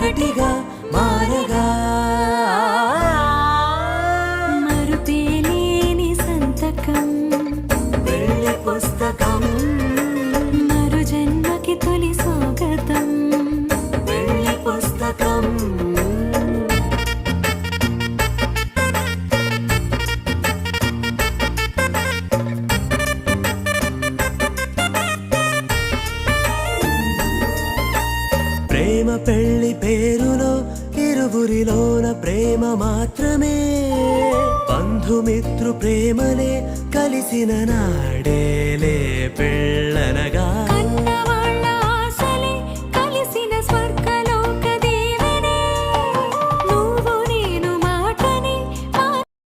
ఒకటిగా మారగా మరుపేలేని సంతకం వెళ్ళి పుస్తకం మరు జన్మకి తొలి స్వాగతం వెళ్ళి పుస్తకం ప్రేమ పెళ్లి పేరులో ఇరువురిలోన ప్రేమ మాత్రమే బంధుమిత్రు ప్రేమలే కలిసిన నాడేలే పెళ్ళనగా కన్నా